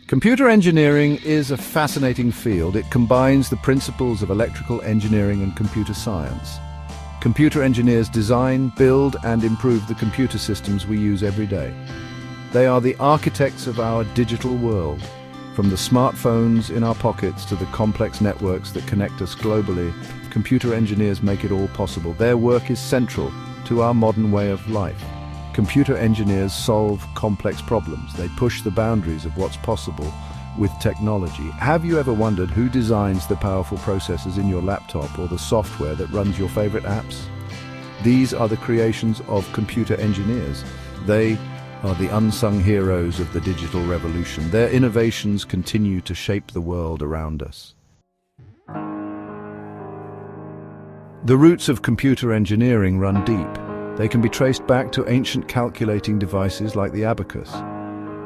Computer engineering is a fascinating field. It combines the principles of electrical engineering and computer science. Computer engineers design, build, and improve the computer systems we use every day. They are the architects of our digital world. From the smartphones in our pockets to the complex networks that connect us globally, computer engineers make it all possible. Their work is central to our modern way of life. Computer engineers solve complex problems. They push the boundaries of what's possible with technology. Have you ever wondered who designs the powerful processors in your laptop or the software that runs your favorite apps? These are the creations of computer engineers. They are the unsung heroes of the digital revolution. Their innovations continue to shape the world around us. The roots of computer engineering run deep. They can be traced back to ancient calculating devices like the abacus.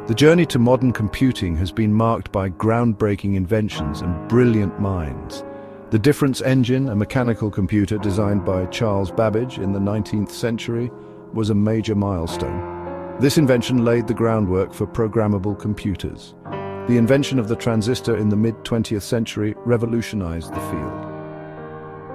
The journey to modern computing has been marked by groundbreaking inventions and brilliant minds. The difference engine, a mechanical computer designed by Charles Babbage in the 19th century, was a major milestone. This invention laid the groundwork for programmable computers. The invention of the transistor in the mid-20th century revolutionized the field.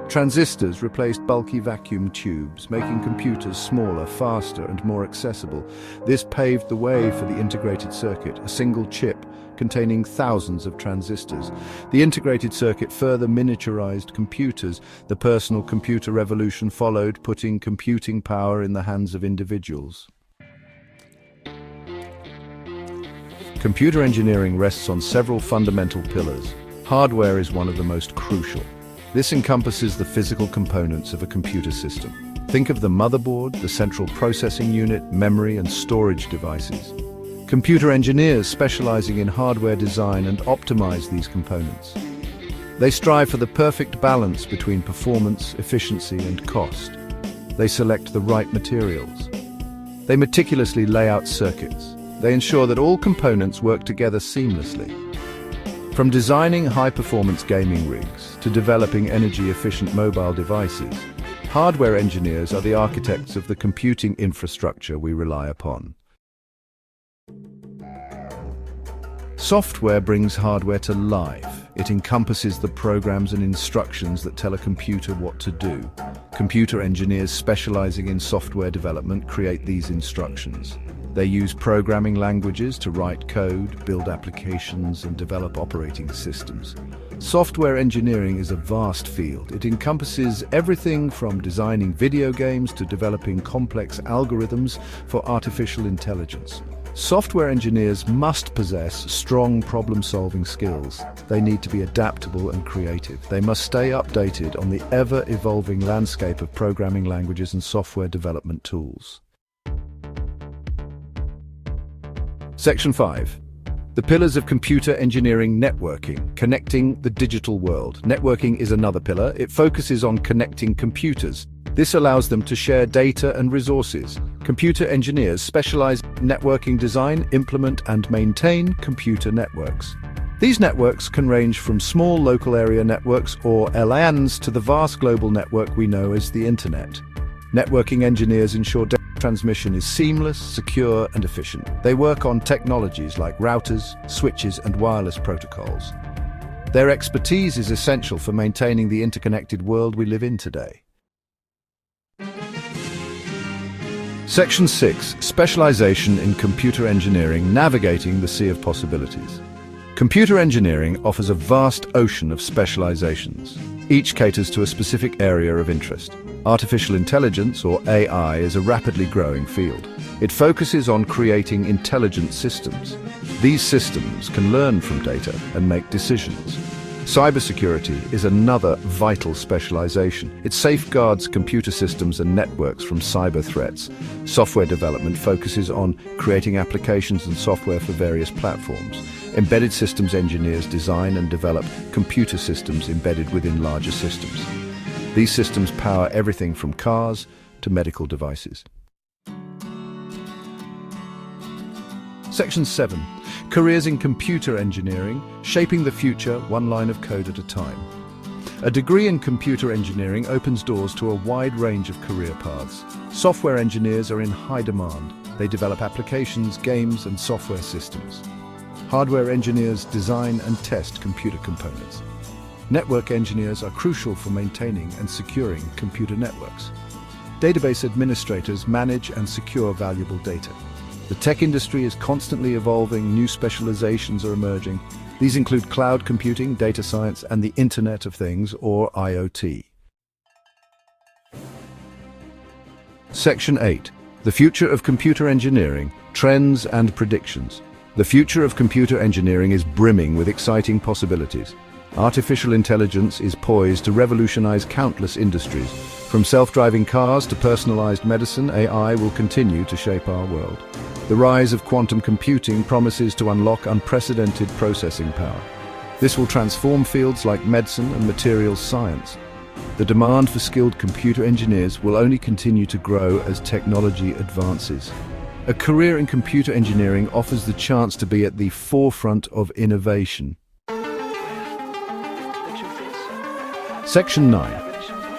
Transistors replaced bulky vacuum tubes, making computers smaller, faster, and more accessible. This paved the way for the integrated circuit, a single chip containing thousands of transistors. The integrated circuit further miniaturized computers. The personal computer revolution followed, putting computing power in the hands of individuals. Computer engineering rests on several fundamental pillars. Hardware is one of the most crucial. This encompasses the physical components of a computer system. Think of the motherboard, the central processing unit, memory, and storage devices. Computer engineers specializing in hardware design and optimize these components. They strive for the perfect balance between performance, efficiency, and cost. They select the right materials. They meticulously lay out circuits. They ensure that all components work together seamlessly. From designing high-performance gaming rigs to developing energy-efficient mobile devices, hardware engineers are the architects of the computing infrastructure we rely upon. Software brings hardware to life. It encompasses the programs and instructions that tell a computer what to do. Computer engineers specializing in software development create these instructions. They use programming languages to write code, build applications, and develop operating systems. Software engineering is a vast field. It encompasses everything from designing video games to developing complex algorithms for artificial intelligence. Software engineers must possess strong problem-solving skills. They need to be adaptable and creative. They must stay updated on the ever-evolving landscape of programming languages and software development tools. Section 5. The pillars of computer engineering: networking, connecting the digital world. Networking is another pillar. It focuses on connecting computers. This allows them to share data and resources. Computer engineers specialize in networking design, implement, and maintain computer networks. These networks can range from small local area networks or LANs to the vast global network we know as the Internet. Networking engineers ensure data transmission is seamless, secure, and efficient. They work on technologies like routers, switches, and wireless protocols. Their expertise is essential for maintaining the interconnected world we live in today. Section 6. Specialization in computer engineering: navigating the sea of possibilities. Computer engineering offers a vast ocean of specializations. Each caters to a specific area of interest. Artificial intelligence, or AI, is a rapidly growing field. It focuses on creating intelligent systems. These systems can learn from data and make decisions. Cybersecurity is another vital specialization. It safeguards computer systems and networks from cyber threats. Software development focuses on creating applications and software for various platforms. Embedded systems engineers design and develop computer systems embedded within larger systems. These systems power everything from cars to medical devices. Section 7. Careers in computer engineering: shaping the future, one line of code at a time. A degree in computer engineering opens doors to a wide range of career paths. Software engineers are in high demand. They develop applications, games, and software systems. Hardware engineers design and test computer components. Network engineers are crucial for maintaining and securing computer networks. Database administrators manage and secure valuable data. The tech industry is constantly evolving, new specializations are emerging. These include cloud computing, data science, and the Internet of Things, or IoT. Section 8. The future of computer engineering, trends and predictions. The future of computer engineering is brimming with exciting possibilities. Artificial intelligence is poised to revolutionize countless industries. From self-driving cars to personalized medicine, AI will continue to shape our world. The rise of quantum computing promises to unlock unprecedented processing power. This will transform fields like medicine and materials science. The demand for skilled computer engineers will only continue to grow as technology advances. A career in computer engineering offers the chance to be at the forefront of innovation. Section 9.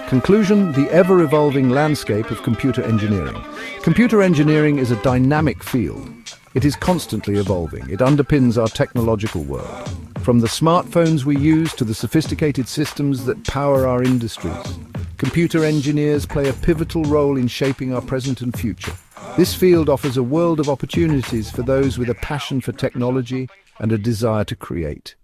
Conclusion: the ever-evolving landscape of computer engineering. Computer engineering is a dynamic field. It is constantly evolving. It underpins our technological world. From the smartphones we use to the sophisticated systems that power our industries, computer engineers play a pivotal role in shaping our present and future. This field offers a world of opportunities for those with a passion for technology and a desire to create.